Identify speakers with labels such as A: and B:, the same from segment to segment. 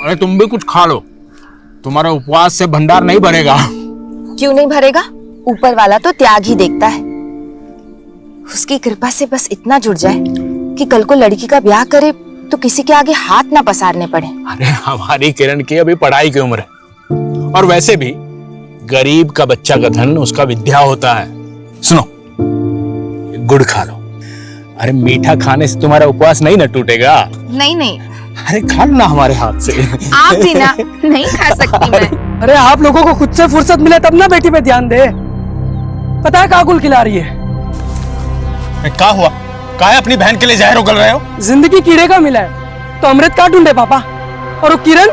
A: अरे तुम भी कुछ खा लो, तुम्हारा उपवास से भंडार नहीं भरेगा।
B: क्यों नहीं भरेगा? ऊपर वाला तो त्याग ही देखता है। उसकी कृपा से बस इतना जुड़ जाए कि कल को लड़की का ब्याह करे तो किसी के आगे हाथ ना पसारने पड़े।
A: अरे हमारी किरण की अभी पढ़ाई की उम्र है, और वैसे भी गरीब का बच्चा का धन उसका विद्या होता है। सुनो, गुड़ खा लो। अरे मीठा खाने से तुम्हारा उपवास नहीं ना टूटेगा।
B: नहीं नहीं,
A: अरे खा लो ना हमारे हाथ से।
B: आप भी ना, नहीं खा सकती मैं।
C: अरे आप लोगों को खुद से फुर्सत मिले तब ना बेटी पे ध्यान दे। पता है काकुल खिला रही है।
A: क्या हुआ? काहे अपनी बहन के लिए जहर उगल रहे हो?
C: जिंदगी कीड़े का मिला है तो अमृत का ढूंढे पापा। और वो किरण,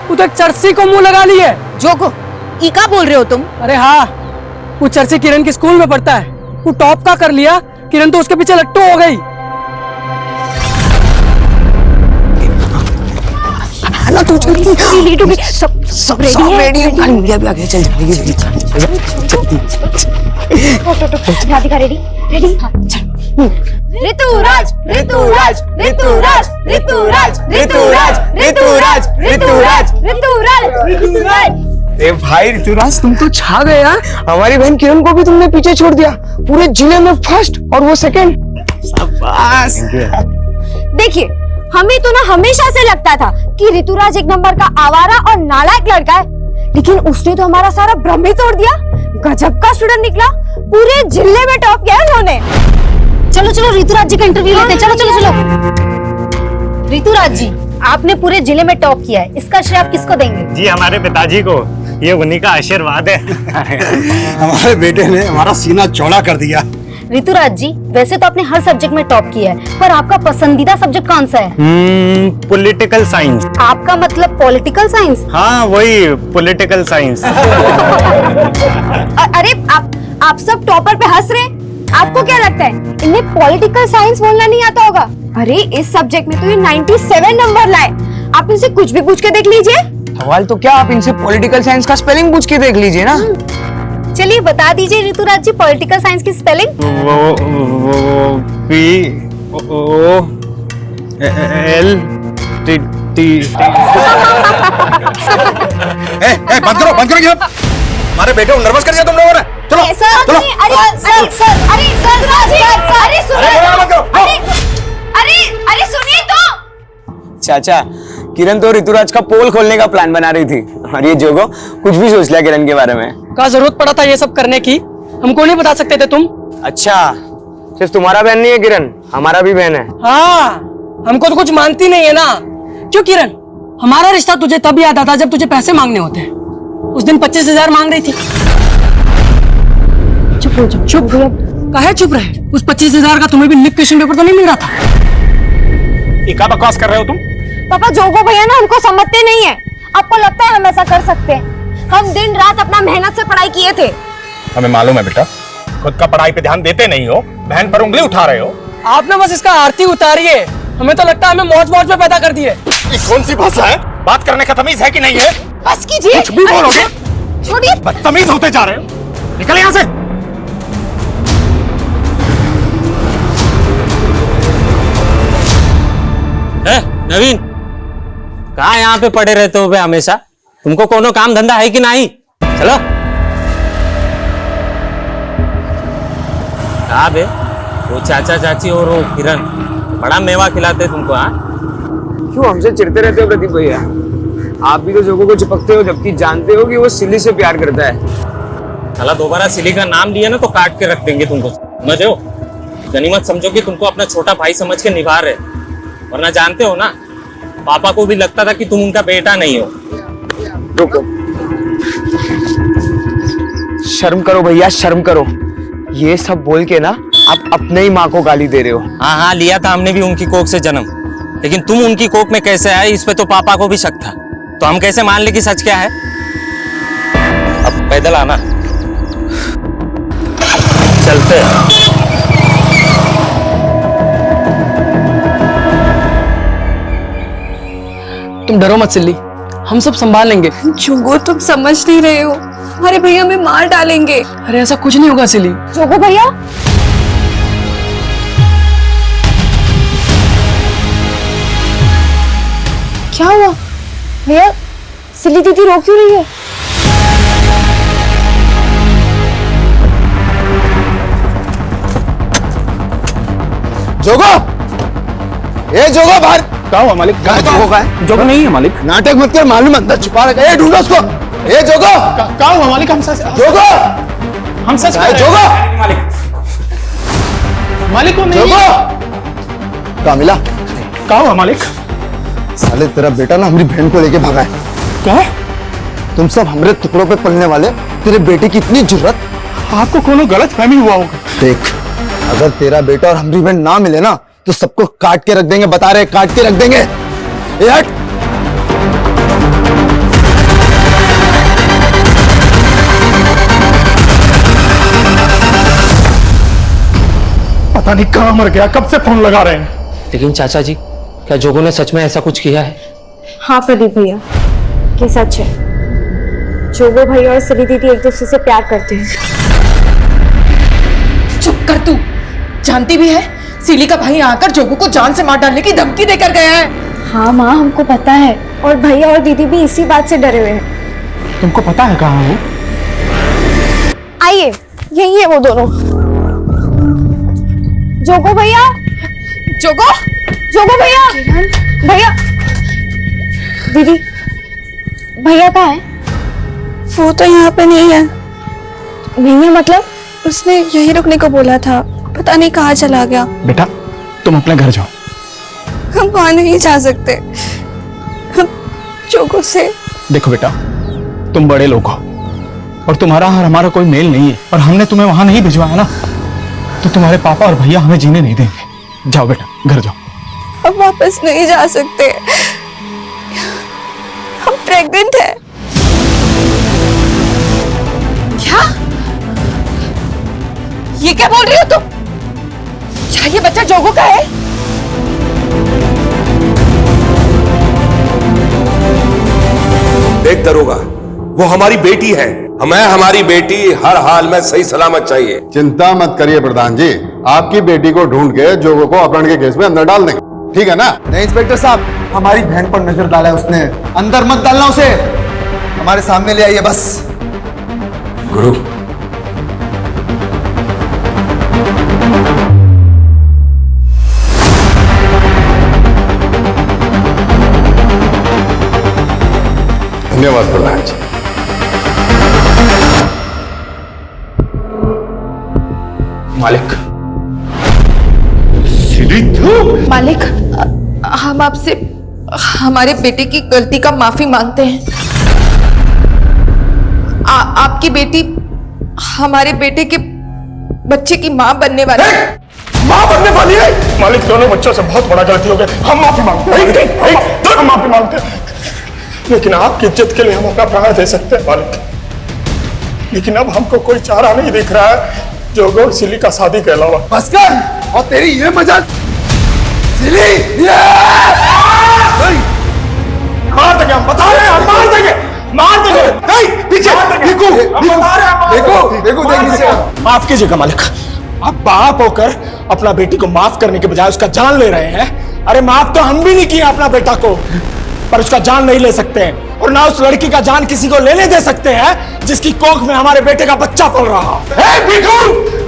C: वो तो एक चरसी को मुंह लगा ली है।
B: जोगो, ई का बोल रहे हो तुम?
C: अरे हाँ, वो चरसी किरण के स्कूल में पढ़ता है। वो टॉप का कर लिया, किरण तो उसके पीछे लट्टू हो गई।
B: ना तू सब रेडी है।
D: मीडिया भी आ गया, चल
B: राधिका रेडी रेडी। ऋतुराज ऋतुराज ऋतुराज ऋतुराज ऋतुराज ऋतुराज ऋतुराज ऋतुराज।
D: ए भाई ऋतुराज, तुम तो छा गए यार। हमारी बहन किरण को भी तुमने पीछे छोड़ दिया। पूरे जिले में फर्स्ट और वो सेकंड। शाबाश।
E: देखिए, हमें तो ना हमेशा से लगता था कि ऋतुराज एक नंबर का आवारा और नालायक लड़का है, लेकिन उसने तो हमारा सारा भ्रम ही तोड़ दिया। गजब का स्टूडेंट निकला, पूरे जिले में टॉप किया उन्होंने। चलो चलो ऋतुराज जी का इंटरव्यू लेते हैं। चलो चलो चलो। ऋतुराज जी, आपने पूरे जिले में टॉप किया है, इसका श्रेय आप किसको देंगे?
F: जी हमारे पिताजी को, ये उन्हीं का आशीर्वाद है।
G: हमारे बेटे ने हमारा सीना चौड़ा कर दिया।
E: ऋतुराज जी, वैसे तो आपने हर सब्जेक्ट में टॉप किया है, पर आपका पसंदीदा सब्जेक्ट कौन सा है?
F: Political science.
E: आपका मतलब पॉलिटिकल साइंस?
F: हाँ वही पॉलिटिकल साइंस।
E: अरे आप सब टॉपर पे हंस रहे हैं। आपको क्या लगता है इन्हें पॉलिटिकल साइंस बोलना नहीं आता होगा? अरे इस सब्जेक्ट में तो ये 97 नंबर लाए। आप इनसे कुछ भी पूछ के देख लीजिए।
D: सवाल तो क्या, आप इनसे पॉलिटिकल साइंस का स्पेलिंग पूछ के देख लीजिए ना।
E: चलिए बता दीजिए ऋतुराज जी, पॉलिटिकल साइंस की स्पेलिंग।
F: वो P O L T T.
G: बंद करो ये। हमारे बेटे को नर्वस कर दिया तुम लोगों ने। चलो चलो।
E: अरे सुनिए तो।
D: चाचा, किरण तो ऋतुराज का पोल खोलने का प्लान बना रही थी, और ये जोगो कुछ भी सोच लिया किरण के बारे में।
C: का जरूरत पड़ा था ये सब करने की? हमको नहीं बता सकते थे तुम?
D: अच्छा, सिर्फ तुम्हारा बहन नहीं है किरण, हमारा भी बहन है।
C: हाँ, हमको तो कुछ मानती नहीं है ना। क्यों किरण, हमारा रिश्ता तुझे तब याद आता जब तुझे पैसे मांगने होते हैं। उस दिन 25,000 मांग रही थी। चुप हो जाओ। चुप काहे चुप रहे? उस 25,000 का तुम्हें भी लिप क्वेश्चन पेपर तो नहीं मिल रहा था?
A: ये क्या बकवास कर रहे हो तुम?
E: पापा, जोगो भैया ना हमको समझते नहीं है। आपको लगता है हम ऐसा कर सकते हैं? हम दिन रात अपना मेहनत से पढ़ाई किए थे।
A: हमें मालूम है बेटा, खुद का पढ़ाई पे ध्यान देते नहीं हो, बहन पर उंगली उठा रहे हो।
C: आप ना बस इसका आरती उतारिए। हमें तो लगता है हमें मौज मौज में पैदा कर दिए।
A: ये कौन सी भाषा है? बात करने का तमीज है कि नहीं है?
E: बस कीजिए।
A: कुछ भी बोलोगे?
E: छोड़िए।
A: बदतमीज होते जा रहे हो। निकल यहाँ से।
H: नवीन, कहाँ यहाँ पे पड़े रहते हो बे हमेशा? तुमको कोनो काम धंधा है कि नहीं? चलो। कहा बे वो चाचा चाची और वो किरण बड़ा मेवा खिलाते तुमको? हाँ,
D: क्यों हमसे चिढ़ते रहते हो प्रदीप भैया? आप भी तो जोगो को चिपकते हो, जबकि जानते हो कि वो सिली से प्यार करता है।
H: साला दोबारा सिली का नाम लिया ना तो काट के रख देंगे तुमको, समझ हो? गनीमत समझो कि तुमको अपना छोटा भाई समझ के निभा रहे, वरना जानते हो ना, पापा को भी लगता था कि तुम उनका बेटा नहीं हो।
D: रुको, शर्म करो भैया, शर्म करो। ये सब बोल के ना आप अपने ही माँ को गाली दे रहे हो।
H: हाँ हाँ, लिया था हमने भी उनकी कोख से जन्म, लेकिन तुम उनकी कोख में कैसे आए इस पे तो पापा को भी शक था। तो हम कैसे मान ले कि सच क्या है? अब पैदल आना, चलते हैं।
C: तुम डरो मत सिल्ली, हम सब संभाल लेंगे।
B: जोगो, तुम समझ नहीं रहे हो, हमारे भैया हमें मार डालेंगे।
C: अरे ऐसा कुछ नहीं होगा सिल्ली।
E: जोगो भैया,
B: क्या हुआ?
E: भैया सिली दीदी रो क्यों रही है?
G: जोगो, ए जोगो बाहर।
A: क्या हुआ मालिक?
G: जोगो का है?
A: जोगो नहीं है मालिक।
G: नाटक मत कर, मालूम अंदर छुपा रखा है। ढूंढो उसको। ए जोगो,
A: क्या हुआ मालिक? हम सच कह रहे हैं।
G: जोगो
A: मालिक मालिक को नहीं।
G: जोगो कहाँ मिला?
A: क्या हुआ मालिक?
G: साले तेरा बेटा ना हमारी बहन को लेके भागा है।
A: क्या?
G: तुम सब हमारे टुकड़ों पे पलने वाले, तेरे बेटे की इतनी जुर्रत।
A: आपको कोनो गलत फहमी हुआ होगा।
G: देख, अगर तेरा बेटा और हमारी बहन ना मिले ना तो सबको काट के रख देंगे, बता रहे, काट के रख देंगे। ए हट।
A: पता नहीं कहाँ मर गया, कब से फोन लगा रहे हैं।
I: लेकिन चाचा जी, क्या जोगो ने सच में ऐसा कुछ किया है?
E: हाँ प्रदीप भैया, ये सच है। जोगो भैया और सिली दीदी एक दूसरे से प्यार करते हैं।
J: चुप कर तू। जानती भी है सिली का भाई आकर जोगो को जान से मार डालने की धमकी देकर गया है।
E: हाँ माँ, हमको पता है, और भैया और दीदी भी इसी बात से डरे हुए हैं।
A: तुमको पता है कहाँ है वो?
E: आइए, यही है वो दोनों। जोगो भैया,
J: जोगो,
E: जोगो भैया, भैया, दीदी, भैया कहाँ है?
K: वो तो यहाँ पे नहीं है।
E: नहीं है मतलब?
K: उसने यहीं रुकने को बोला था, पता नहीं कहाँ चला गया।
A: बेटा तुम अपने घर जाओ।
K: हम वहां नहीं जा सकते, हम जोगो से।
A: देखो बेटा, तुम बड़े लोग हो और तुम्हारा और हमारा कोई मेल नहीं है, और हमने तुम्हें वहां नहीं भिजवाया ना, तो तुम्हारे पापा और भैया हमें जीने नहीं देंगे। जाओ बेटा, घर जाओ।
K: हम वापस नहीं जा सकते, हम प्रेग्नेंट हैं।
J: क्या? ये क्या बोल रही हो तुम? क्या ये बच्चा जोगो का है?
L: देख दरोगा, वो हमारी बेटी है। हमें हमारी बेटी हर हाल में सही सलामत चाहिए।
M: चिंता मत करिए प्रधान जी, आपकी बेटी को ढूंढ के जोगो को अपहरण के केस में अंदर डाल देंगे, ठीक है ना?
G: नहीं इंस्पेक्टर साहब, हमारी बहन पर नजर डाला है उसने। अंदर मत डालना उसे, हमारे सामने ले आइए बस।
L: गुरु,
M: धन्यवाद प्रधान जी।
A: मालिक,
J: मालिक, हम आपसे हमारे बेटे की गलती का माफी मांगते हैं। आपकी बेटी हमारे बेटे के बच्चे की माँ बनने वाली है।
A: माँ बनने वाली है? मालिक, दोनों बच्चों से बहुत बड़ा गलती हो गई, हम माफी मांगते हैं। हम माफी मांगते हैं, लेकिन आपकी इज्जत के लिए हम अपना प्राण दे सकते हैं मालिक। लेकिन अब हमको कोई चारा नहीं दिख रहा है जोगो और सिली का शादी के अलावा।
G: बस कर, और तेरी ये मजाक। सिली,
A: मार देंगे हम, बता रहे हैं, हम मार देंगे, मार देंगे।
G: पीछे देखो, देखो, देखो, देखो।
A: माफ कीजिएगा मालिक, आप बाप होकर अपना बेटी को माफ करने के बजाय उसका जान ले रहे हैं। अरे माफ तो हम भी नहीं किए अपना बेटा को, पर उसका जान नहीं ले सकते हैं, और ना उस लड़की का जान किसी को लेने दे सकते हैं जिसकी कोख में हमारे बेटे का बच्चा पल रहा।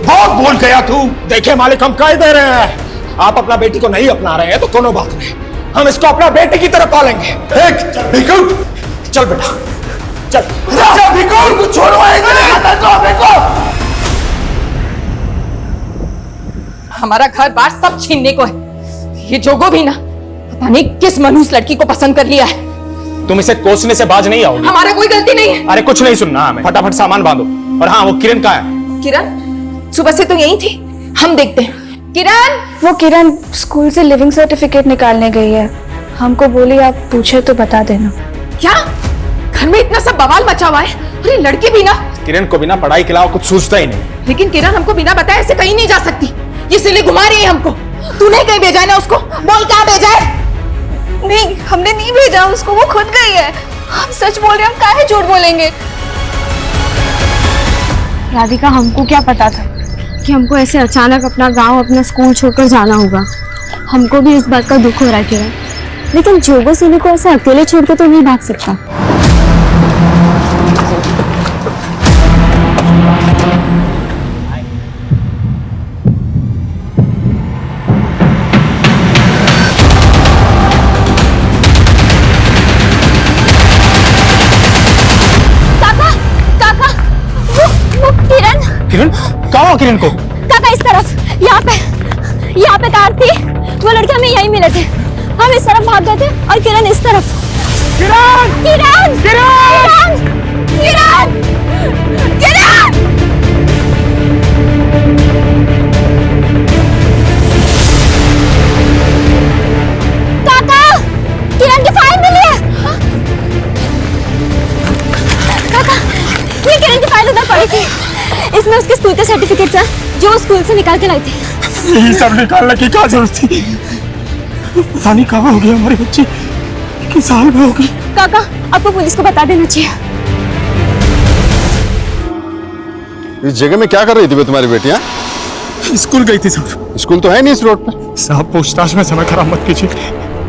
A: बहुत भूल गया तू। देखिए मालिक, हम कह दे रहे हैं, आप अपना बेटी को नहीं अपना रहे हैं तो कोनो बात नहीं, हम इसको अपना बेटे की तरह पालेंगे। चल बेटा, चल।
J: हमारा घर बार सब छीनने को है। ये जोगो भी ना पता नहीं किस मनहूस लड़की को पसंद कर लिया है।
A: तुम इसे कोसने से बाज नहीं आओगी।
J: हमारा कोई गलती नहीं है।
A: अरे कुछ नहीं सुनना हमें, फटाफट सामान बांधो। और हाँ, वो किरण कहाँ है?
J: किरण सुबह से तो यही थी, हम देखते हैं। किरण,
K: वो किरण स्कूल से लिविंग सर्टिफिकेट निकालने गई है, हमको बोली आप पूछे तो बता देना।
J: क्या घर में इतना सब बवाल मचा हुआ है? अरे लड़की भी ना,
A: किरण को बिना पढ़ाई के अलावा कुछ सोचता ही नहीं।
J: लेकिन किरण हमको बिना बताए ऐसे कहीं नहीं जा सकती, ये सिली घुमा रही है हमको। तूने कहीं भेजा है ना उसको? बोल कहाँ भेजा है?
K: नहीं, हमने नहीं भेजा उसको, वो खुद गई है। हम सच बोल रहे हैं, हम काहे झूठ बोलेंगे?
E: राधिका, हमको क्या पता था कि हमको ऐसे अचानक अपना गांव, अपना स्कूल छोड़कर जाना होगा। हमको भी इस बात का दुख हो रहा है किरण, लेकिन जोगो सिली को ऐसे अकेले छोड़ के तो नहीं भाग सकता।
A: किरण, कहाँ हो किरण को?
E: काका इस तरफ, यहाँ पे कार थी, वो लड़के हमें यहीं मिले थे। हम इस तरफ भाग गए थे और किरण इस तरफ। किरण! किरण! किरण! किरण! किरण! काका, किरण की फाइल मिली है। काका, ये किरण की फाइल उधर पड़ी थी। इसमें उसके स्कूल के सर्टिफिकेट्स हैं जो वो स्कूल से निकाल के लाई थी।
A: ये सब निकालने की क्या जरूरत थी? पता नहीं कहाँ हो गई हमारी बच्ची, किस हाल में होगी।
E: काका, आपको पुलिस को बता देना चाहिए।
M: इस जगह में क्या कर रही थी वे तुम्हारी बेटियां?
A: स्कूल गई थी साहब।
M: स्कूल तो है नहीं इस रोड पे।
A: साहब पूछताछ में समय खराब मत कीजिए,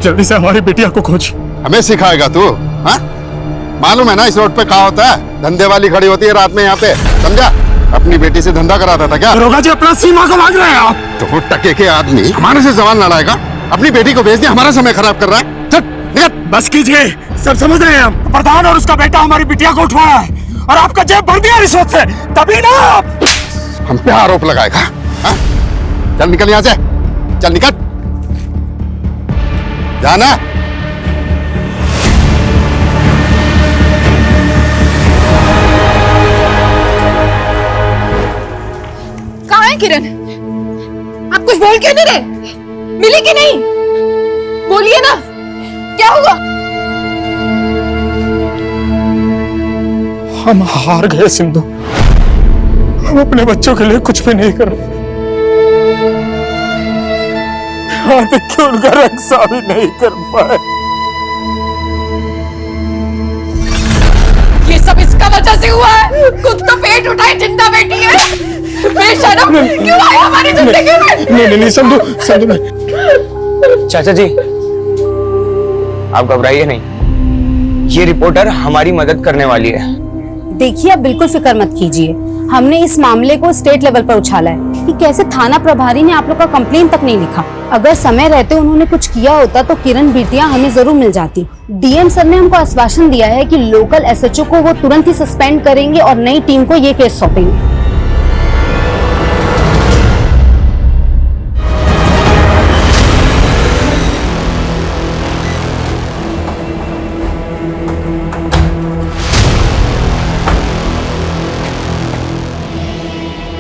A: जल्दी से हमारी बेटिया को खोज।
M: हमें सिखाएगा तू? हाँ, मालूम है ना इस रोड पे क्या होता है? धंधे वाली खड़ी होती है रात में यहाँ पे, समझा? अपनी बेटी से धंधा कराता था क्या?
A: दरोगा जी अपना सीमा को मांग रहे हैं आप।
M: तो वो टके के आदमी हमारे से सवाल लड़ाएगा? अपनी बेटी को भेज दिया, हमारा समय खराब कर रहा है। चल निकल।
A: बस कीजिए, सब समझ रहे हैं हम। प्रधान और उसका बेटा हमारी बिटिया को उठवाया है और आपका जेब भर दिया रिश्वत से, तभी ना आप
M: हम पे आरोप लगाएगा। हाँ? चल निकल यहाँ से, चल निकल, जाना।
J: कहाँ है किरण? आप कुछ बोल क्यों नहीं रहे? मिली कि नहीं? बोलिए ना, क्या हुआ?
A: हम हार गए सिंधु, हम अपने बच्चों के लिए कुछ भी नहीं कर रहे। यहाँ तक कि उनका रक्षा भी नहीं कर पाए।
J: ये सब इसका वजह से हुआ है। खुद तो पेट उठाए जिंदा बैठी है। बेशरम क्यों आए हमारी जिंदगी में?
A: नहीं सिंधु।
D: चाचा जी, आप घबराइए नहीं, ये रिपोर्टर हमारी मदद करने वाली है।
E: देखिए, आप बिल्कुल फिक्र मत कीजिए। हमने इस मामले को स्टेट लेवल पर उछाला है कि कैसे थाना प्रभारी ने आप लोग का कंप्लेन तक नहीं लिखा। अगर समय रहते उन्होंने कुछ किया होता तो किरण बिटिया हमें जरूर मिल जाती। डीएम सर ने हमको आश्वासन दिया है कि लोकल एसएचओ को वो तुरंत ही सस्पेंड करेंगे और नई टीम को ये केस सौंपेंगे।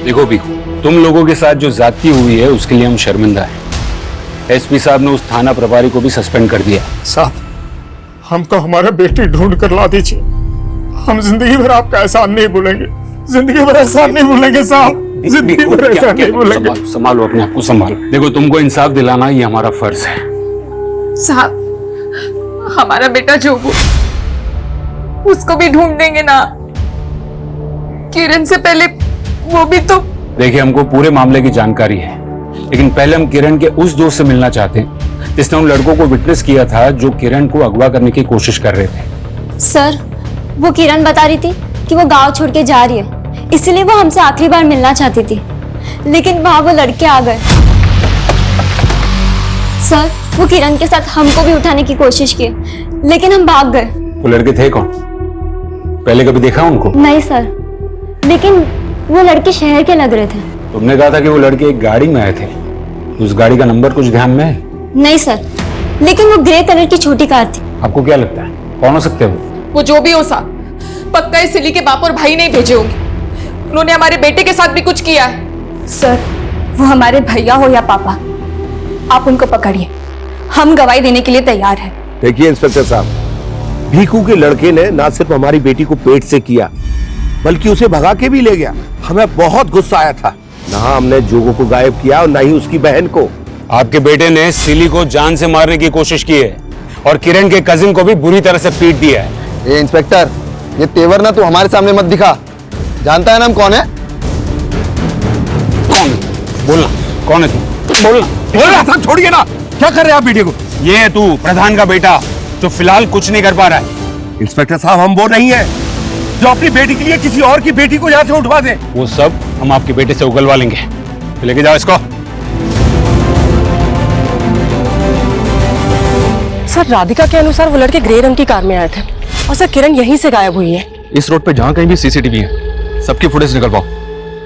N: देखो भीखू, तुम लोगों के साथ जो ज्यादती हुई है उसके लिए हम शर्मिंदा हैं। एसपी साहब ने उस थाना प्रभारी को भी सस्पेंड कर दिया।
A: साहब, हमको हमारा बेटी ढूंढ कर ला दीजिए। हम जिंदगी भर आपका एहसान नहीं भूलेंगे, जिंदगी भर एहसान नहीं भूलेंगे साहब, जिंदगी भर एहसान नहीं भूलेंगे।
N: संभालो अपने आप को, संभालो। देखो, तुमको इंसाफ दिलाना ये हमारा फर्ज है।
J: साहब, हमारा बेटा जोगू, उसको भी ढूंढ देंगे ना? किरण से पहले वो भी तो।
N: देखिए, हमको पूरे मामले की जानकारी है, लेकिन पहले हम किरण के उस दोस्त से मिलना चाहते हैं जिसने उन लड़कों को विटनेस किया था जो किरण को अगवा करने की कोशिश कर रहे थे।
E: सर, वो किरण बता रही थी कि वो गांव छोड़ के जा रही है, इसलिए वो हमसे आखिरी बार मिलना चाहती थी, लेकिन वहां वो लड़के आ गए। सर, वो किरण के साथ हमको भी उठाने की कोशिश की, लेकिन हम भाग गए।
N: वो लड़के थे कौन? पहले कभी देखा उनको?
E: नहीं सर, लेकिन वो लड़के शहर के लग रहे थे।
N: तुमने कहा था कि वो लड़के एक गाड़ी में आए थे, उस गाड़ी का नंबर कुछ ध्यान में है?
E: नहीं सर, लेकिन वो ग्रे कलर की छोटी कार थी।
N: आपको क्या लगता है कौन हो सकते हैं
J: वो जो भी हो साहब, पक्का इस सिली के बाप और भाई नहीं भेजे होंगे। उन्होंने हमारे बेटे के साथ भी कुछ किया है।
K: सर, वो हमारे भैया हो या पापा, आप उनको पकड़िए, हम गवाही देने के लिए तैयार हैं।
L: देखिए इंस्पेक्टर साहब, भीखू के लड़के ने ना सिर्फ हमारी बेटी को पेट से किया बल्कि उसे भगा के भी ले गया। हमें बहुत गुस्सा आया था। ना हमने जोगो को गायब किया और ना ही उसकी बहन को।
N: आपके बेटे ने सिली को जान से मारने की कोशिश की है और किरण के कजिन को भी बुरी तरह से पीट दिया है।
G: ए इंस्पेक्टर, ये तेवर ना तू हमारे सामने मत दिखा। जानता है ना हम कौन है?
N: कौन? बोलना, कौन है तू? बोलना।
L: बोलना था, छोड़िए ना। क्या कर रहे हैं आप बेटे को?
N: ये है तू, प्रधान का बेटा, जो फिलहाल कुछ नहीं कर पा रहा है।
L: इंस्पेक्टर साहब, हम वो नहीं है जो अपनी बेटी के लिए किसी और की बेटी को यहाँ से उठवा दे।
N: वो सब हम आपके बेटे से उगलवा लेंगे। लेके जाओ इसको।
C: सर, राधिका के अनुसार वो लड़के ग्रे रंग की कार में आए थे और सर किरण यहीं से गायब हुई है।
O: इस रोड पे जहाँ कहीं भी सीसीटीवी है, सबकी फुटेज निकलवाओ।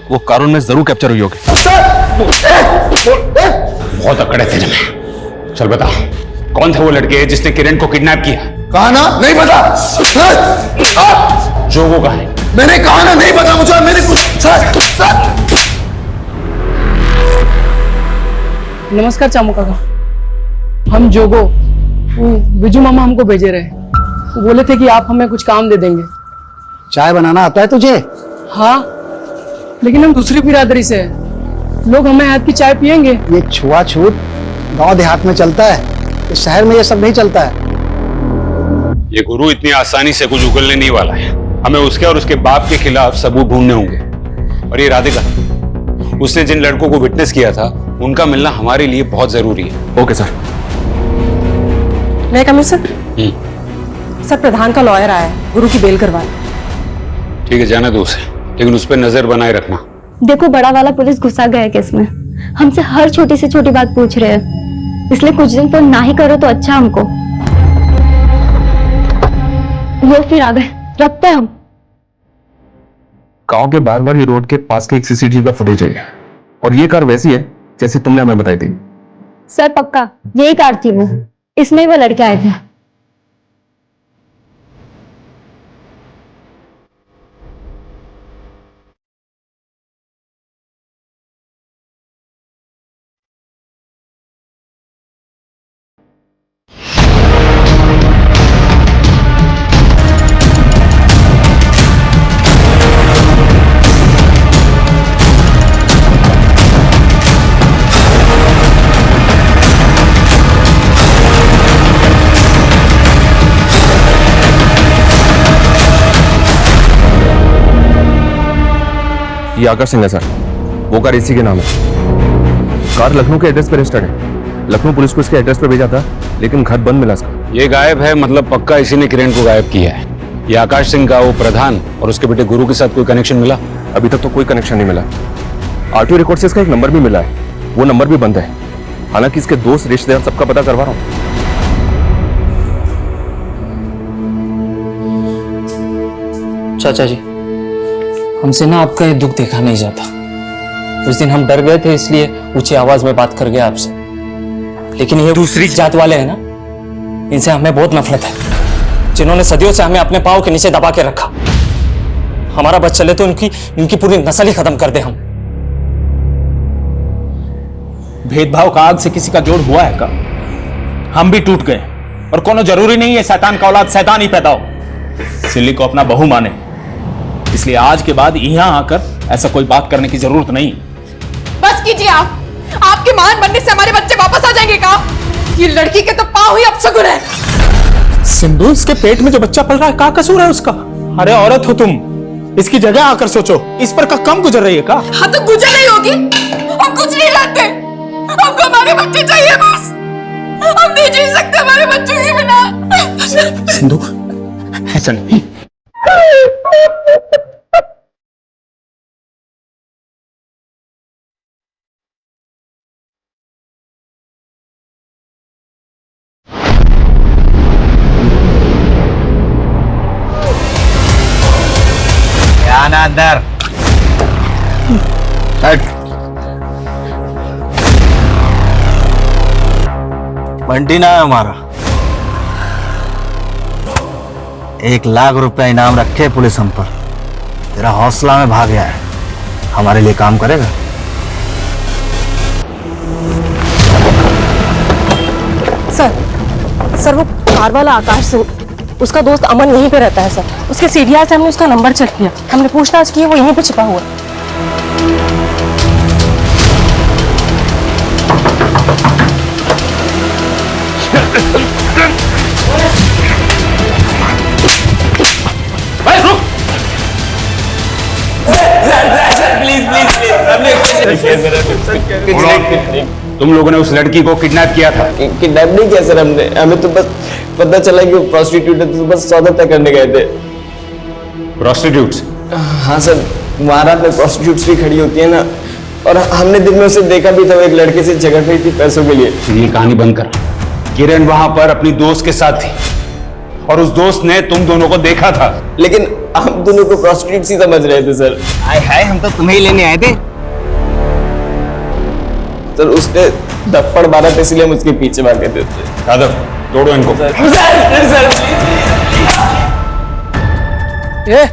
O: वो कारून में जरूर कैप्चर हुई होगी।
N: बहुत अकड़ है तेरे में। चल बता, कौन थे वो लड़के जिसने किरण को किडनैप किया?
G: कहा ना नहीं पता।
N: जोगो कहाँ है?
G: मैंने कहा ना नहीं पता मुझे। मेरे कुछ
C: नमस्कार चामू काका, हम जोगो, वो बिजू मामा हमको भेजे रहे। वो बोले थे कि आप हमें कुछ काम दे देंगे।
G: चाय बनाना आता है तुझे?
C: हाँ, लेकिन हम दूसरी बिरादरी से हैं। लोग हमें हाथ की चाय पियेंगे।
G: ये छुआछूत गांव देहात में चलता है, इस शहर में ये सब नहीं चलता है।
N: ये गुरु इतनी आसानी से कुछ उगलने नहीं वाला है। हमें उसके और उसके बाप के खिलाफ सबूत ढूंढने होंगे। और ये राधिका, उसने जिन लड़कों को विटनेस किया था, उनका मिलना हमारे लिए बहुत जरूरी है।
O: Okay sir.
C: मैं कमिश्नर सर, प्रधान का लॉयर आया है, गुरु की बेल करवाए।
N: ठीक है, जाना दो उसे, लेकिन उस पर नजर बनाए रखना।
E: देखो, बड़ा वाला पुलिस घुसा गया है केस में। हमसे हर छोटी से छोटी बात पूछ रहे हैं, इसलिए कुछ दिन फोन ना ही करो तो अच्छा हमको। वो फिर आ गए, रखते हैं हम।
O: गांव के बार बार ये रोड के पास के एक सीसीटीवी का फुटेज है, और ये कार वैसी है जैसी तुमने हमें बताई थी।
E: सर पक्का यही कार थी वो, इसमें ही वो लड़के आए थे।
O: ये आकाश सिंह है सर, वो कार इसी के नाम है। कार लखनऊ के एड्रेस पे रजिस्टर्ड है। लखनऊ पुलिस को इसके एड्रेस पे भेजा था, लेकिन घर बंद मिला इसका।
N: ये गायब है, मतलब पक्का इसी ने किरण को गायब किया है। ये आकाश सिंह का वो प्रधान और उसके बेटे गुरु के साथ कोई कनेक्शन मिला?
O: अभी तक तो कोई कनेक्शन नहीं मिला। आरटीओ रिकॉर्ड से इसका एक नंबर भी मिला है, वो नंबर भी बंद है। हालांकि इसके दोस्त रिश्तेदार सबका पता करवा रहा हूँ।
I: चाचा जी, हमसे ना आपका ये दुख देखा नहीं जाता। उस दिन हम डर गए थे, इसलिए ऊंची आवाज में बात कर गया आपसे। लेकिन ये दूसरी जात वाले हैं ना, इनसे हमें बहुत नफरत है, जिन्होंने सदियों से हमें अपने पांव के नीचे दबा के रखा। हमारा बच चले तो इनकी पूरी नस्ल ही खत्म कर दे हम।
A: भेदभाव का आग से किसी का जोड़ हुआ है का? हम भी टूट गए, और कोनो जरूरी नहीं है शैतान का औलाद शैतान ही पैदा हो। सिल्ली को अपना बहू माने, इसलिए आज के बाद यहां आकर ऐसा कोई बात करने की जरूरत नहीं।
J: बस कीजिए आप। आपके मान बनने से हमारे बच्चे वापस आ जाएंगे का? ये लड़की के तो पांव ही अपशगुन है।
A: सिंधु, इसके पेट में जो बच्चा पल रहा है, क्या कसूर है उसका? अरे औरत हो तुम, इसकी जगह आकर सोचो। इस पर का कम गुजर रही है का?
J: हाँ तो गुजर रही होगी। हम कुछ नहीं जानते, हमको हमारे बच्चे चाहिए बस। हम नहीं जी सकते हमारे बच्चों के बिना।
A: सिंधु, ऐसा नहीं।
G: आना अंदर। बंटी ना है हमारा। 1 लाख रुपया इनाम रखे पुलिस हम पर। तेरा हौसला में भाग गया है, हमारे लिए काम करेगा?
C: सर वो कार वाला आकाश सिंह, उसका दोस्त अमन यहीं पे रहता है सर। उसके सीढ़ियां से हमने उसका नंबर चेक किया, हमने पूछताछ की, वो यहीं पे छिपा हुआ है।
A: प्लीज प्लीज प्लीज,
N: तुम लोगों ने उस लड़की को किडनैप किया था।
D: किडनैप नहीं किया सर हमने, हमें तो बस पता चला कि वो प्रोस्टिट्यूट है, तो बस सौदा तय करने गए थे।
N: प्रोस्टिट्यूट्स?
D: हाँ सर, महारात में प्रोस्टिट्यूट्स भी खड़ी होती है ना, और हमने दिन में उसे देखा भी था, वो एक लड़के से झगड़ रही थी पैसों के लिए।
N: ये कहानी बंद कर। किरण वहां पर अपनी दोस्त के साथ थी और उस दोस्त ने तुम दोनों को देखा था।
D: लेकिन हम दोनों को प्रोस्टिट्यूट ही समझ रहे थे सर।
G: हाय हाय, हम तो तुम्हें ही लेने आए थे।
D: सर उसने थप्पड़ मारा था, इसलिए हम उसके पीछे भागे थे।
N: यादव, तोड़ो इनको।
C: ए,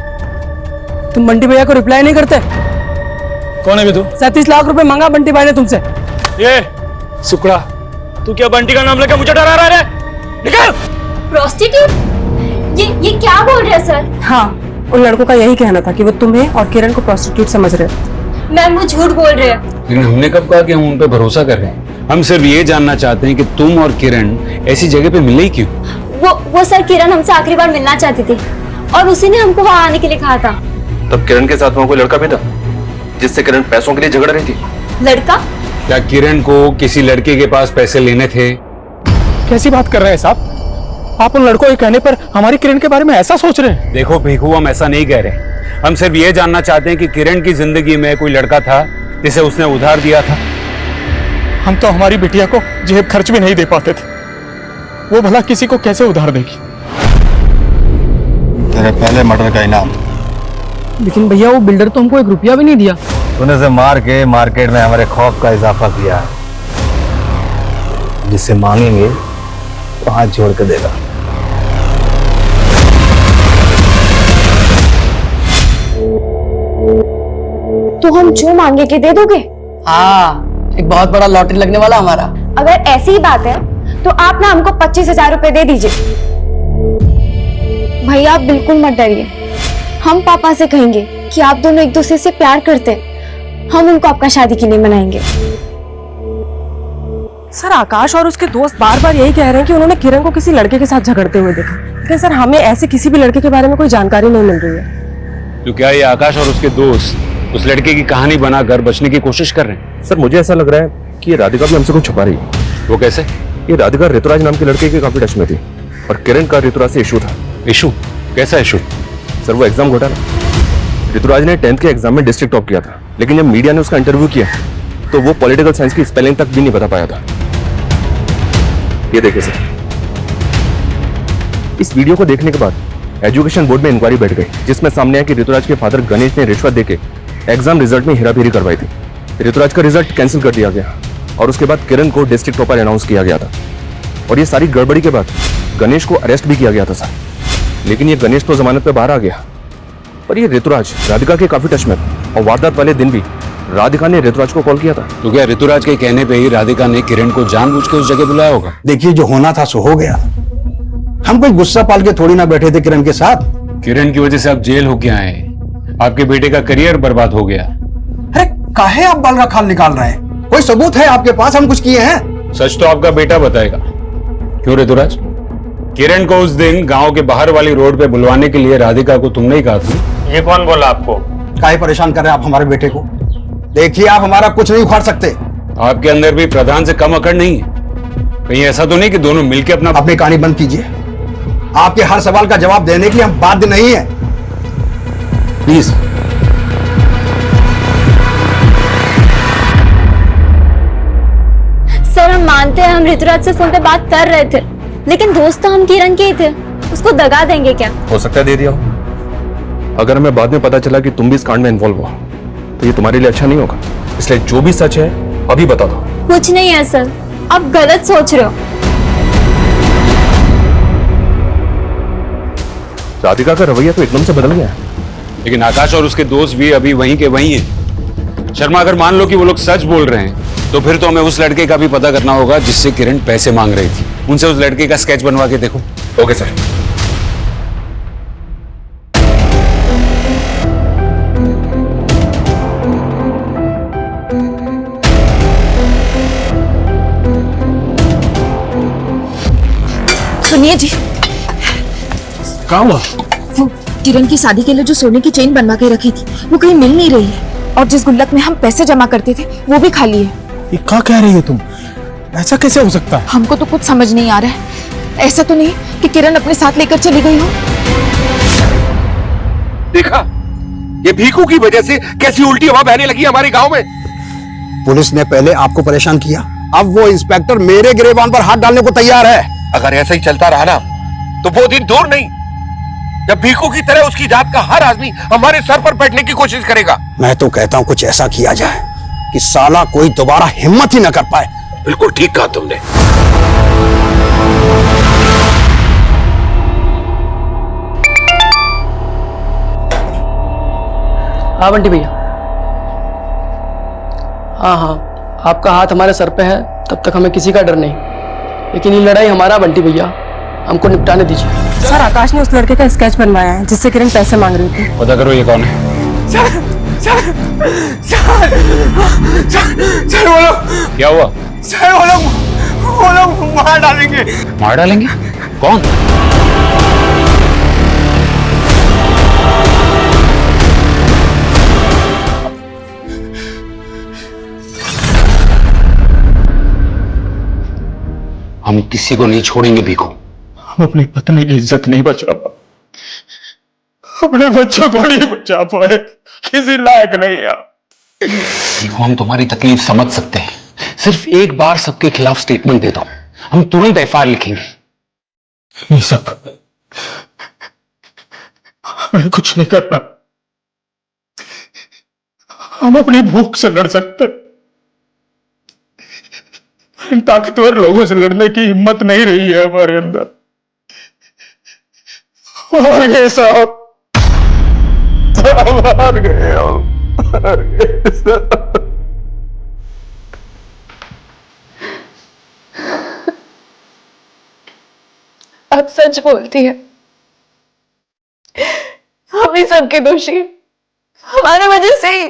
C: तुम बंटी भैया को रिप्लाई नहीं करते?
A: कौन है बे तू?
C: 37 लाख रुपए मांगा बंटी भाई ने तुमसे।
A: ये सुकड़ा, तू क्या बंटी का नाम लेकर मुझे डरा रहा है? निकल!
E: प्रोस्टिट्यूट? ये क्या बोल रहे हैं सर?
P: हाँ, उन लड़कों का यही कहना था कि वो तुम्हें और किरण को प्रोस्टिट्यूट समझ रहे हैं।
E: मैम वो झूठ बोल रहे हैं।
N: लेकिन हमने कब कहा कि हम उन पर भरोसा कर रहे हैं? हम सिर्फ ये जानना चाहते हैं कि तुम और किरण ऐसी जगह पे मिले ही क्यों?
E: वो सर किरण हमसे आखिरी बार मिलना चाहती थी और उसी ने हमको वहाँ आने के लिए कहा था।
O: तब किरण के साथ वहाँ कोई लड़का भी था जिससे किरण पैसों के लिए झगड़ रही थी?
E: लड़का?
N: क्या किरण को किसी लड़के के पास पैसे लेने थे?
A: कैसी बात कर रहे हैं साहब? आप उन लड़कों के कहने पर हमारी किरण के बारे में ऐसा सोच रहे हैं?
N: देखो भिखू, हम ऐसा नहीं कह रहे। हम सिर्फ ये जानना चाहते हैं कि किरण की जिंदगी में कोई लड़का था जिसे उसने उधार दिया था।
A: हम तो हमारी बिटिया को जेब खर्च भी नहीं दे पाते थे, वो भला किसी को कैसे उधार देगी?
G: तेरे पहले मर्डर का इनाम।
C: लेकिन भैया वो बिल्डर तो हमको 1 रुपया भी नहीं दिया।
G: तूने से मार के मार्केट में हमारे खौफ का इजाफा किया है। जिससे मांगेंगे तो हाथ जोड़ के देगा।
E: तो हम जो मांगे के दे दोगे?
C: हाँ, एक बहुत बड़ा लॉटरी लगने वाला हमारा।
E: अगर ऐसी ही बात है तो आप ना हमको 25,000 रुपए दे दीजिए। भैया आप बिल्कुल मत डरिए, हम पापा से कहेंगे कि आप दोनों एक दूसरे से प्यार करते हैं, हम उनको आपका शादी के लिए मनाएंगे।
P: सर आकाश और उसके दोस्त बार बार यही कह रहे हैं कि उन्होंने किरण को किसी लड़के के साथ झगड़ते हुए देखा, लेकिन सर हमें ऐसे किसी भी लड़के के बारे में कोई जानकारी नहीं मिल रही है।
N: तो क्या ये आकाश और उसके दोस्त उस लड़के की कहानी बनाकर बचने की कोशिश कर रहे हैं?
O: सर मुझे ऐसा लग रहा है कि ये राधिका भी हमसे कुछ छुपा रही है।
N: वो कैसे?
O: ये राधिका ऋतुराज नाम के लड़के के काफी टच में थी और किरण का ऋतुराज से इशू था।
N: इशू? कैसा इशू?
O: सर वो एग्जाम घोटाला। ऋतुराज ने 10th के एग्जाम में डिस्ट्रिक्ट टॉप किया था, लेकिन जब मीडिया ने उसका इंटरव्यू किया तो वो पॉलिटिकल साइंस की स्पेलिंग तक भी नहीं बता पाया था। ये देखिए सर, इस वीडियो को देखने के बाद एजुकेशन बोर्ड में इंक्वायरी बैठ गई, जिसमें सामने आया कि ऋतुराज के फादर गणेश ने रिश्वत देके एग्जाम रिजल्ट में हेराफेरी करवाई थी। ऋतुराज का रिजल्ट कैंसिल कर दिया गया और उसके बाद किरण को डिस्ट्रिक्ट टॉपर अनाउंस किया गया था। और ये सारी गड़बड़ी के बाद गणेश को अरेस्ट भी किया गया था सर। लेकिन ये गणेश तो जमानत पे बाहर आ गया, पर ये ऋतुराज राधिका के काफी टच में था और वारदात वाले दिन भी राधिका ने ऋतुराज को कॉल किया था।
N: तो क्या ऋतुराज के कहने पे ही राधिका ने किरण को जानबूझ के उस जगह बुलाया होगा?
Q: देखिए, जो होना था सो हो गया। हम कोई गुस्सा पाल के थोड़ी ना बैठे थे किरण के साथ।
N: किरण की वजह से आप जेल होके आए, आपके बेटे का करियर बर्बाद हो गया।
Q: अरे काहे आप बाल खाल निकाल रहे हैं? कोई सबूत है आपके पास हम कुछ किए हैं?
N: सच तो आपका बेटा बताएगा। क्यों ऋतुराज, किरण को उस दिन गांव के बाहर वाली रोड पे बुलवाने के लिए राधिका को तुमने ही कहा था। ये कौन बोला आपको?
Q: काहे परेशान कर रहे हैं आप हमारे बेटे को? देखिए, आप हमारा कुछ नहीं उखाड़ सकते।
N: आपके अंदर भी प्रधान से कम अकड़ नहीं है? कहीं ऐसा तो नहीं कि दोनों मिलकर
Q: अपनी कहानी बंद कीजिए। आपके हर सवाल का जवाब देने के लिए हम बाध्य नहीं है, प्लीज।
E: सर हम मानते हैं हम ऋतुराज से फोन पे बात कर रहे थे, लेकिन दोस्त तो हम किरण के ही थे, उसको दगा देंगे क्या?
O: हो सकता है दे दिया हो। अगर हमें बाद में पता चला कि तुम भी इस कांड में इन्वॉल्व हो तो ये तुम्हारे लिए अच्छा नहीं होगा। इसलिए जो भी सच है अभी बता दो।
E: कुछ नहीं है सर, आप गलत सोच रहे हो।
O: राधिका का रवैया तो एकदम से बदल गया,
N: लेकिन आकाश और उसके दोस्त भी अभी वहीं के वहीं हैं। शर्मा, अगर मान लो कि वो लोग सच बोल रहे हैं तो फिर तो हमें उस लड़के का भी पता करना होगा जिससे किरण पैसे मांग रही थी। उनसे उस लड़के का स्केच बनवा के देखो।
O: Okay sir.
B: सुनिए जी,
A: क्या हुआ?
B: वो किरण की शादी के लिए जो सोने की चेन बनवा के रखी थी वो कहीं मिल नहीं रही है, और जिस गुल्लक में हम पैसे जमा करते थे वो भी खाली है।
A: ये क्या कह रही हो तुम? ऐसा कैसे हो सकता है?
B: हमको तो कुछ समझ नहीं आ रहा है। ऐसा तो नहीं कि किरण अपने साथ लेकर चली गई हो?
L: देखा, ये भीखू की वजह से कैसी उल्टी हवा बहने लगी हमारे गांव में।
Q: पुलिस ने पहले आपको परेशान किया, अब वो इंस्पेक्टर मेरे गिरेबान पर हाथ डालने को तैयार है।
L: अगर ऐसा ही चलता रहा ना तो वो दिन दूर नहीं जब भीखू की तरह उसकी जात का हर आदमी हमारे सर पर बैठने की कोशिश करेगा।
Q: मैं तो कहता हूं कुछ ऐसा किया जाए कि साला कोई दोबारा हिम्मत ही न कर पाए।
L: बिल्कुल ठीक कहा तुमने।
C: हाँ बंटी भैया, हाँ हाँ, आपका हाथ हमारे सर पे है, तब तक हमें किसी का डर नहीं। लेकिन ये लड़ाई हमारा बंटी भैया, हमको निपटाने दीजिए।
P: सर आकाश ने उस लड़के का स्केच बनवाया है जिससे किरण पैसे मांग रही थी।
N: पता करो ये कौन है।
A: सर वो लोग
N: क्या हुआ?
A: सर वो लोग मार डालेंगे।
N: मार डालेंगे? कौन? हम किसी को नहीं छोड़ेंगे भीखू।
F: हम अपनी पत्नी की इज्जत नहीं बचा पाए, अपने बच्चों को नहीं बचा पाए, किसी लायक नहीं है।
N: भीखू, हम तुम्हारी तकलीफ समझ सकते हैं, सिर्फ एक बार सबके खिलाफ स्टेटमेंट दे दो, हम तुरंत एफआईआर लिखेंगे।
F: ये सब हमें कुछ नहीं करना, हम अपनी भूख से लड़ सकते, इन ताकतवर लोगों से लड़ने की हिम्मत नहीं रही है हमारे अंदर। हार गए साहब, हार गए साहब।
J: आप सच बोलती है, हम ही सबके दोषी, हमारे वजह से ही।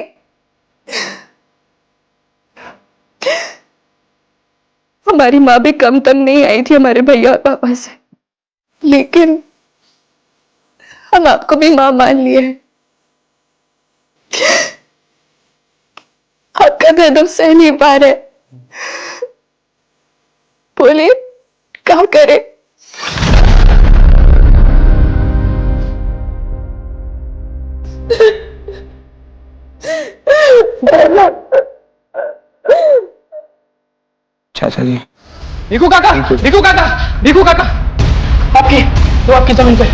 J: हमारी माँ भी कम तंग नहीं आई थी हमारे भैया और पापा से, लेकिन हम आपको भी माँ मान लिए। आपका दर्द अब सह नहीं पा रहे, बोलिए क्या करे?
D: चाचा जी,
C: भीखू काका, भीखू काका, भीखू काका, आपकी जमीन पे।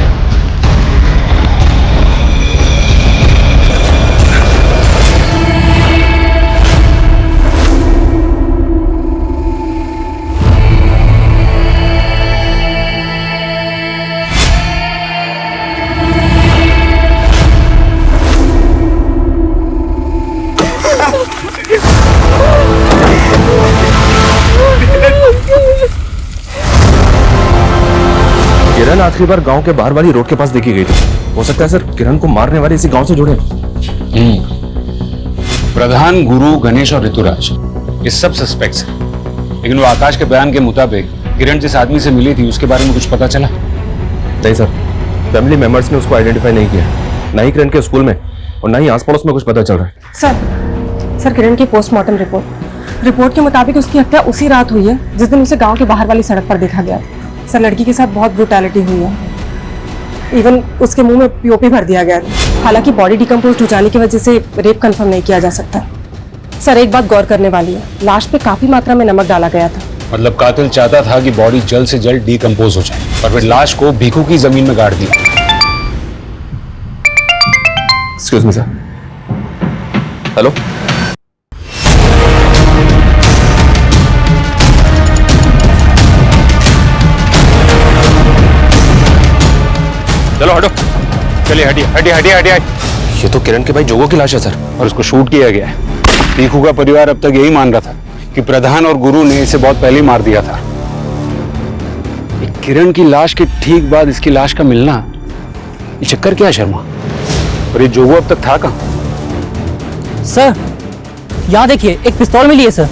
O: किरण आखिरी बार गांव के बाहर वाली रोड के पास देखी गई थी। हो सकता है सर किरण को मारने वाले इसी गांव से जुड़े।
N: प्रधान, गुरु, गणेश और ऋतुराज ये सब सस्पेक्ट्स हैं, लेकिन वो आकाश के बयान के मुताबिक किरण जिस आदमी से मिली थी उसके बारे में कुछ पता चला?
O: नहीं सर, फैमिली मेंबर्स ने उसको आइडेंटिफाई नहीं किया, ना ही किरण के स्कूल में और ना ही आस पड़ोस में कुछ पता चल रहा है।
P: सर किरण की पोस्टमार्टम रिपोर्ट के मुताबिक उसकी हत्या उसी रात हुई है जिस दिन उसे गांव के बाहर वाली सड़क पर देखा गया था। सर लड़की के साथ बहुत ब्रूटैलिटी हुई है, इवन उसके मुंह में पीओपी भर दिया गया था। हालांकि बॉडी डिकम्पोज हो जाने की वजह से रेप कंफर्म नहीं किया जा सकता। सर एक बात गौर करने वाली है, लाश पे काफी मात्रा में नमक डाला गया था।
N: मतलब कातिल चाहता था कि बॉडी जल्द से जल्द डिकम्पोज हो जाए और फिर लाश को भीखू की जमीन में गाड़ दिया।
O: Excuse me sir. हेलो,
N: चलो हटो, चलिए हटिए हटिए हटिए हटिए।
O: ये तो किरण के भाई जोगो की लाश है सर,
N: और उसको शूट किया गया है। भीखू का परिवार अब तक यही मान रहा था कि प्रधान और गुरु ने इसे बहुत पहले ही मार दिया था। किरण की लाश के ठीक बाद इसकी लाश का मिलना, ये चक्कर क्या है शर्मा? और ये जोगो अब तक था कहां?
R: सर यहाँ देखिए, एक पिस्तौल मिली है सर।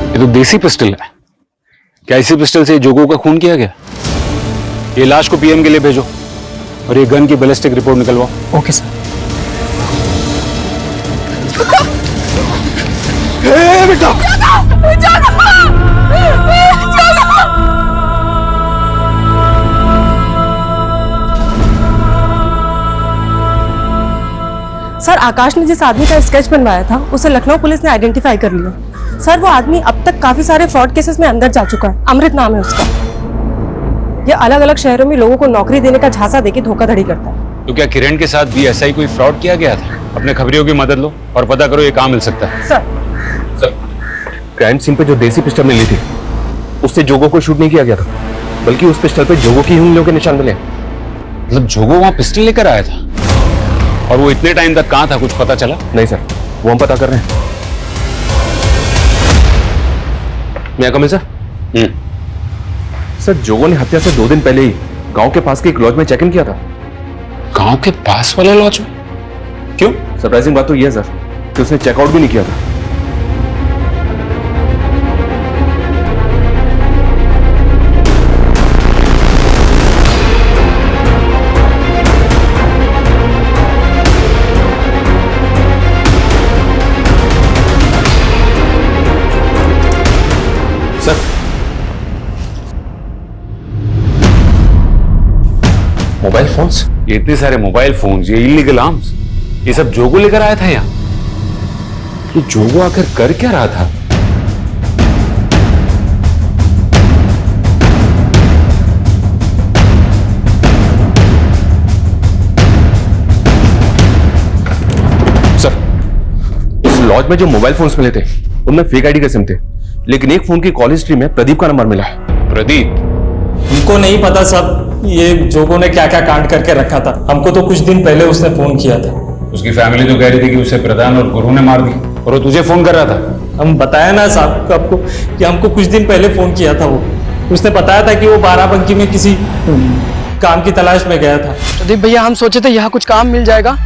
N: ये तो देसी पिस्टल है। क्या इसी पिस्टल से जोगो का खून किया गया? ये लाश को पीएम के लिए भेजो और ये गन की बैलिस्टिक रिपोर्ट निकलवाओ।
C: Okay sir.
D: बेटा
P: सर, आकाश ने जिस आदमी का स्केच बनवाया था उसे लखनऊ पुलिस ने आइडेंटिफाई कर लिया। सर, वो आदमी अब तक काफी सारे फ्रॉड केसेस में अंदर जा चुका है। अमृत नाम है उसका। ये अलग अलग शहरों में लोगों को नौकरी देने का झांसा देके धोखाधड़ी करता है।
N: तो क्या किरण के साथ भी ऐसा ही कोई फ्रॉड किया गया था? अपने खबरियों की मदद लो और पता करो ये कहाँ मिल सकता है।
P: सर,
O: क्राइम सीन पे जो देसी पिस्टल मिली थी उससे जोगो को शूट नहीं किया गया था, बल्कि उस पिस्टल पे जोगो की उंगलियों के निशान मिले।
N: मतलब जोगो वहां पिस्टल लेकर आया था और वो इतने टाइम तक कहाँ था, कुछ पता चला?
O: नहीं सर, वो हम पता कर रहे हैं। मैं कमिंग सर? सर, जोगो ने हत्या से 2 दिन पहले ही गांव के पास के एक लॉज में चेक इन किया था।
N: गांव के पास वाले लॉज में? क्यों?
O: सरप्राइजिंग बात तो यह है सर कि उसने चेकआउट भी नहीं किया था।
N: Sir,
O: mobile phones?
N: ये इतने सारे मोबाइल फोन्स, ये इलीगल आर्म्स, ये सब जोगो लेकर आया था यहाँ? ये जोगो आखिर कर क्या रहा था?
O: सर, इस लॉज में जो मोबाइल फोन्स मिले थे उनमें फेक आईडी के सिम थे, लेकिन एक फोन की कॉल हिस्ट्री में प्रदीप का नंबर मिला है।
N: प्रदीप?
I: हमको नहीं पता सब ये जोगो ने क्या क्या कांड करके रखा था। हमको तो कुछ दिन पहले उसने फोन किया था।
N: उसकी फैमिली तो कह रही थी कि उसे प्रधान और गुरु ने मार दी और वो तुझे फोन कर रहा था।
I: हम बताया ना साहब आपको कि हमको कुछ दिन पहले फोन किया था वो। उसने बताया था कि वो बाराबंकी में किसी काम की तलाश में गया था।
C: प्रदीप भैया, हम सोचे थे यहाँ कुछ काम मिल जाएगा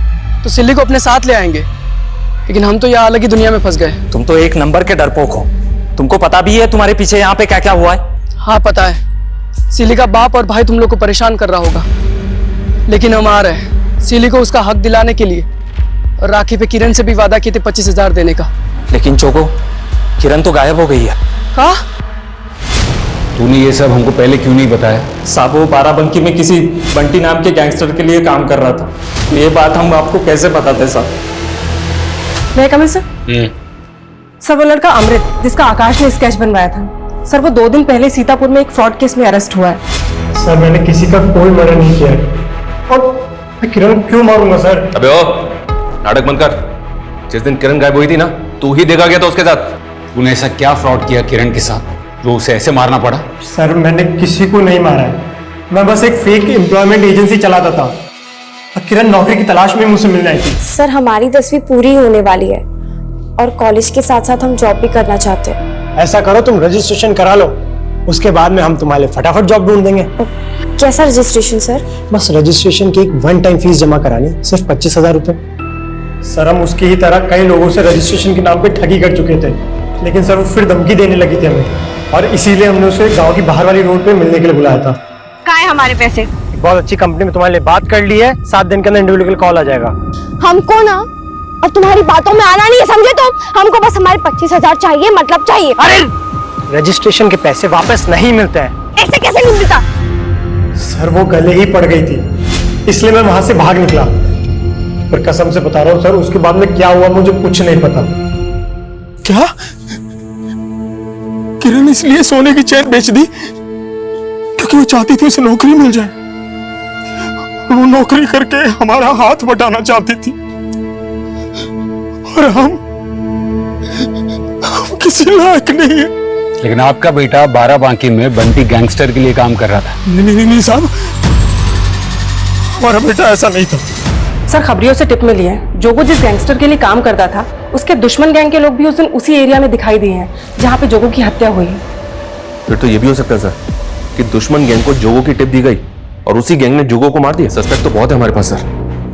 C: तो सिल्ली को अपने साथ ले आएंगे, लेकिन हम तो यहाँ अलग ही दुनिया में फंस गए।
I: तुम तो एक नंबर के डरपोक हो। तुमको पता भी है तुम्हारे पीछे यहाँ पे क्या क्या हुआ है?
C: हाँ पता है, सिली का बाप और भाई तुम लोग को परेशान कर रहा होगा, लेकिन हम आ रहे हैं सिली को उसका हक दिलाने के लिए। और राखी पे किरण से भी वादा किए थे 25,000 देने का।
I: लेकिन जोगो, किरण तो गायब हो गई है।
C: हाँ?
N: तूने ये सब हमको पहले क्यों नहीं बताया?
I: साहब, वो बाराबंकी में किसी बंटी नाम के गैंगस्टर के लिए काम कर रहा था। ये बात हम आपको कैसे बताते साहब?
P: मैं कमिंग सर? सर, वो लड़का अमृत जिसका आकाश ने स्केच बनवाया था, सर वो 2 दिन पहले सीतापुर में एक फ्रॉड केस में अरेस्ट हुआ है।
F: सर, मैंने किसी का कोई मर्डर नहीं किया है और मैं किरण को क्यों मारूंगा सर?
O: अबे ओ, नाटक बंद कर। जिस दिन किरण गायब हुई थी ना, तू ही देखा गया था उसके साथ।
N: तूने ऐसा क्या फ्रॉड किया किरण के साथ जो उसे ऐसे मारना पड़ा?
F: सर, मैंने किसी को नहीं मारा है। मैं बस एक फेक एम्प्लॉयमेंट एजेंसी चलाता था और किरण नौकरी की तलाश में मुझसे मिलने आई थी।
E: सर, हमारी 10वीं पूरी होने वाली है और कॉलेज के साथ साथ हम जॉब भी करना चाहते हैं।
F: ऐसा करो, तुम रजिस्ट्रेशन करा लो, उसके बाद में हम तुम्हारे लिए फटाफट जॉब ढूंढ देंगे।
E: कैसा रजिस्ट्रेशन सर?
F: बस रजिस्ट्रेशन की एक 1 टाइम फीस जमा करानी, सिर्फ 25,000 रुपए। सर, हम उसकी ही तरह कई लोगों से रजिस्ट्रेशन के नाम पे ठगी कर चुके थे, लेकिन सर वो फिर धमकी देने लगी थी हमें और इसीलिए हमने उसे गांव की बाहर वाली रोड पे मिलने के लिए बुलाया था।
E: कहाँ है हमारे पैसे?
F: बहुत अच्छी कंपनी में तुम्हारे लिए बात कर ली है, 7 दिन के अंदर इंडिविजुअल कॉल आ जाएगा।
E: हमको ना अब तुम्हारी बातों में आना नहीं है, समझे तुम? हमको बस हमारे 25,000 चाहिए, मतलब चाहिए।
F: अरे रजिस्ट्रेशन के पैसे वापस नहीं मिलते हैं।
E: ऐसे कैसे नहीं मिलता?
F: सर, वो गले ही पड़ गई थी, इसलिए मैं वहां से भाग निकला। पर कसम से बता रहा हूँ सर, उसके बाद में क्या हुआ मुझे कुछ नहीं पता।
A: क्या किरण इसलिए सोने की चैन बेच दी क्योंकि वो चाहती थी उसे नौकरी मिल जाए? वो नौकरी करके हमारा हाथ बटाना चाहती थी और हम किसी लायक नहीं है।
N: लेकिन आपका बेटा बाराबांकी में बंटी गैंगस्टर के लिए काम कर रहा था।
A: नहीं साहब, हमारा बेटा ऐसा नहीं था।
P: सर, खबरियों से टिप मिली है, जोगो जिस गैंगस्टर के लिए काम करता था उसके दुश्मन गैंग के लोग भी उस दिन उसी एरिया में दिखाई दिए हैं जहाँ पे जोगो की हत्या हुई।
O: फिर तो ये भी हो सकता है सर कि दुश्मन गैंग को जोगो की टिप दी गई और उसी गैंग ने जोगो को मार दिया। सस्पेक्ट तो बहुत है हमारे पास सर,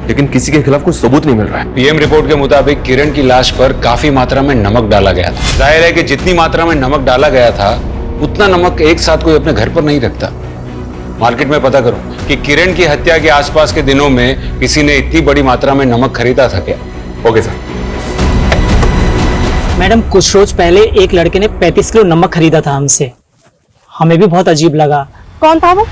O: लेकिन किसी के खिलाफ कोई सबूत नहीं मिल रहा है।
N: पीएम रिपोर्ट के मुताबिक किरण की लाश पर काफी मात्रा में नमक डाला गया था। जाहिर है कि जितनी मात्रा में नमक डाला गया था उतना नमक एक साथ कोई अपने घर पर नहीं रखता। मार्केट में पता करो कि किरण की हत्या के आसपास के दिनों में किसी ने इतनी बड़ी मात्रा में नमक खरीदा था क्या। Okay sir.
R: मैडम कुछ रोज पहले एक लड़के ने 35 किलो नमक खरीदा था हमसे, हमें भी बहुत अजीब लगा।
P: कौन था वो?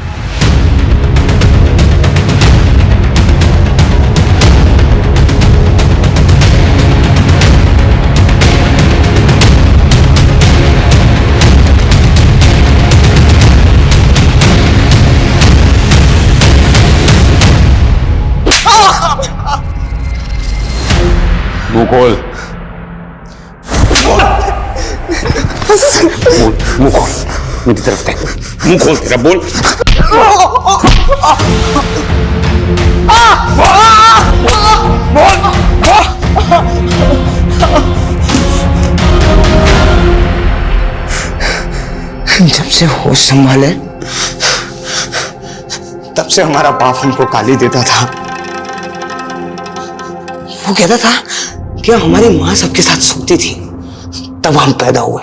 N: मुंह खोल, मुंह खोल, मेरी तरफ देख, मुंह खोल तेरा, बोल।
D: जब से होश संभाले तब से हमारा बाप हमको गाली देता था। वो कहता था कि हमारी माँ सबके साथ सोती थी, तब हम पैदा हुए।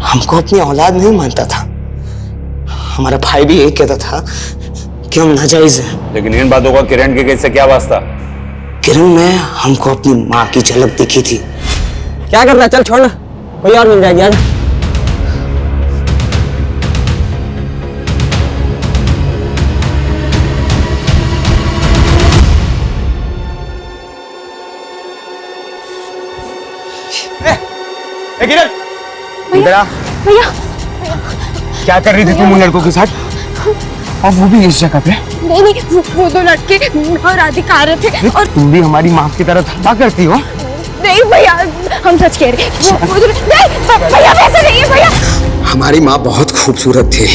D: हमको अपनी औलाद नहीं मानता था। हमारा भाई भी यही कहता था कि हम नाजायज हैं।
N: लेकिन इन बातों का किरण के केस से क्या वास्ता?
D: किरण में हमको अपनी माँ की झलक दिखी थी।
R: क्या कर रहा है? चल छोड़ ना, कोई और मिल जाएगी यार।
D: किरण,
E: भैया भैया
D: क्या कर रही थी तुम उन लड़कों के साथ, और वो भी इस जगह पे?
E: नहीं नहीं, वो दो लड़के और राधिका आ रहे थे और
D: तुम भी हमारी माँ की तरह धंधा करती हो?
E: नहीं भैया, हम सच कह रहे हैं। नहीं भैया, वैसे नहीं है भैया।
D: हमारी माँ बहुत खूबसूरत थी।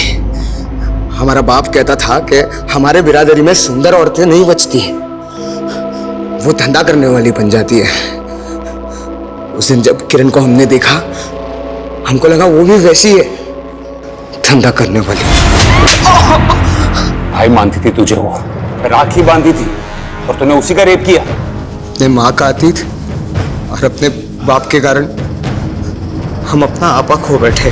D: हमारा बाप कहता था कि हमारे बिरादरी में सुंदर औरतें नहीं बचती, वो धंधा करने वाली बन जाती है। उस दिन जब किरण को हमने देखा, हमको लगा वो भी वैसी है, धंधा करने वाली।
N: भाई मानती थी तुझे, वो राखी बांधी थी और तूने उसी का रेप किया।
D: अपने माँ का अतीत और अपने बाप के कारण हम अपना आपा खो बैठे।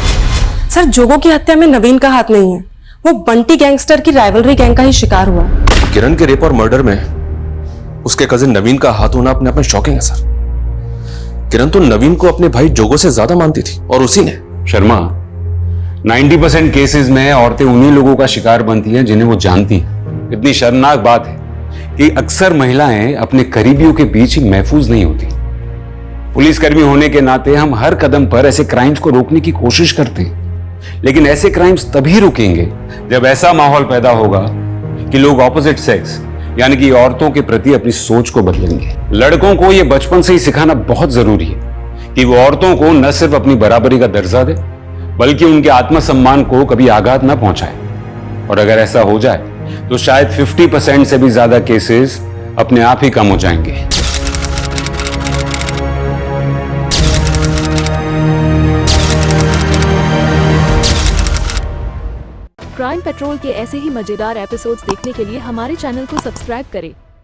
P: सर, जोगो की हत्या में नवीन का हाथ नहीं है, वो बंटी गैंगस्टर की राइवलरी गैंग का ही शिकार हुआ।
O: किरण के रेप और मर्डर में उसके कजिन नवीन का हाथ होना अपने आप में शॉकिंग है सर। किरण तो नवीन को अपने भाई जोगो से ज्यादा मानती थी, और उसी ने।
N: शर्मा, 90% केसेस में औरतें उन्हीं लोगों का शिकार बनती हैं जिन्हें वो जानती हैं। इतनी शर्मनाक बात है कि अक्सर महिलाएं अपने करीबियों के बीच ही महफूज नहीं होती। पुलिसकर्मी होने के नाते हम हर कदम पर ऐसे क्राइम्स को रोकने की कोशिश करते हैं, लेकिन ऐसे क्राइम्स तभी रुकेंगे जब ऐसा माहौल पैदा होगा कि लोग ऑपोजिट सेक्स यानी कि औरतों के प्रति अपनी सोच को बदलेंगे। लड़कों को यह बचपन से ही सिखाना बहुत जरूरी है कि वो औरतों को न सिर्फ अपनी बराबरी का दर्जा दे, बल्कि उनके आत्मसम्मान को कभी आघात न पहुंचाए। और अगर ऐसा हो जाए तो शायद 50% से भी ज्यादा केसेस अपने आप ही कम हो जाएंगे।
S: क्राइम पेट्रोल के ऐसे ही मजेदार एपिसोड्स देखने के लिए हमारे चैनल को सब्सक्राइब करें